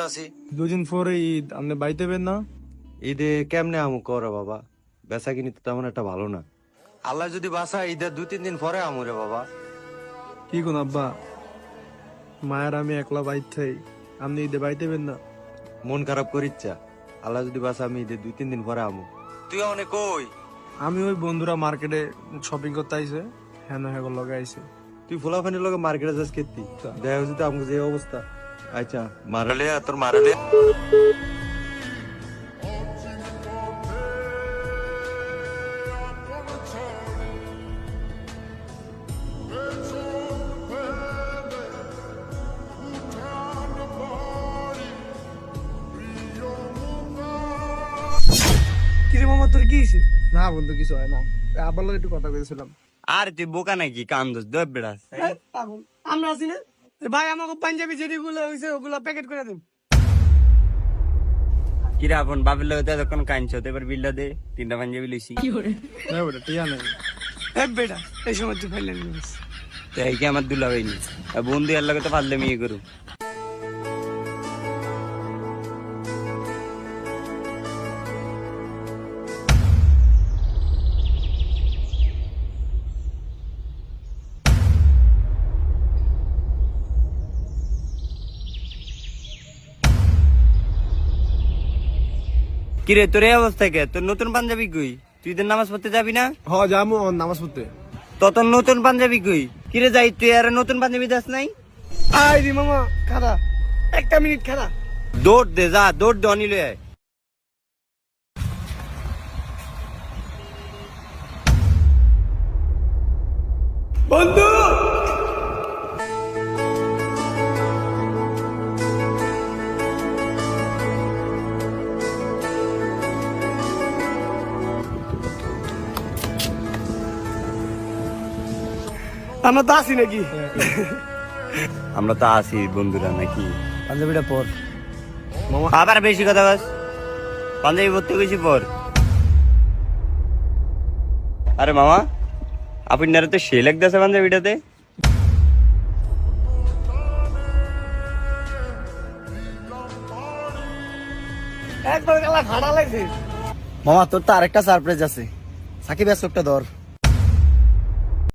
আছি। দুদিন পরে ঈদ, আপনি বাইতে পেন না? ঈদে কেমনে আমু কর বাবা, বেচা কিনি তো তেমন একটা ভালো না। আল্লাহ যদি বাসা ঈদের 2-3 দিন পরে আমু রে বাবা। কি কোন আব্বা, মায়ের আমি একলা বাইতে, আপনি ঈদে বাইতে পেন না? মন খারাপ করিচ্ছা, আল্লাহ যদি বাসা আমি ঈদের 2-3 দিন পরে আমু। তুই অনেক কই? আমি ওই বন্ধুরা মার্কেটে শপিং করতে আইছে, হ্যাঁ হ্যাঁ লগে আইছে। তুই ফুলাফানির লগে মার্কেটে যাস কেতি, দেখা হচ্ছে তো আমাকে যে অবস্থা। আচ্ছা মারালে তোর মারালে কিরে মামা, তোর কি হয়েছে? না বন্ধু, কিছু হয় না, আবার লগে একটু কথা কইছিলাম। আর তুই বোকা নাকি কান্দোস দব বেড়াস আমরা আছি না ভাই, আমাকে পাঞ্জাবি যেগুলো হয়েছে ওগুলো প্যাকেট করে দিন। কিরা আপন বাপের লগে তো এতক্ষণ কাঁদছো, তো এবার বিলটা দে, 3টা পাঞ্জাবি লইছি। হ্যাঁ বেটা, টিয়া নেই। হ্যাঁ বেটা, এই সময় তুই ফাইলেন তো এই কি আমার দুলা হইনি, বন্ধু এর লগে তো পারলে মেয়ে করু। কিরে তোর এই অবস্থা কে? তোর নতুন পাঞ্জাবি কই? তুই তো নামাজ পড়তে যাবি না? হ যাবো নামাজ পড়তে। তো তোর নতুন পাঞ্জাবি কই? কিরে যাই তুই আর নতুন পাঞ্জাবি দাস নাই? আই রে মামা, খারা একটা মিনিট খারা। দৌড় দে, যা দৌড় দে, অনিল আয়। বন্ধু আমরা তো আসি নাকি? আমরা তো আছি বন্ধুরা নাকি? পাঞ্জাবিটা পর মামা। আবার বেশি কথা বাস, পাঞ্জাবি পড়তে গেছি পর। আরে মামা, আপনার তো সে লাগতেছে পাঞ্জাবিটাতে। একবার গেলা খাড়া লাগছে। মামা তোর তো আরেকটা সারপ্রাইজ আছে, সাকিব একটা ধর।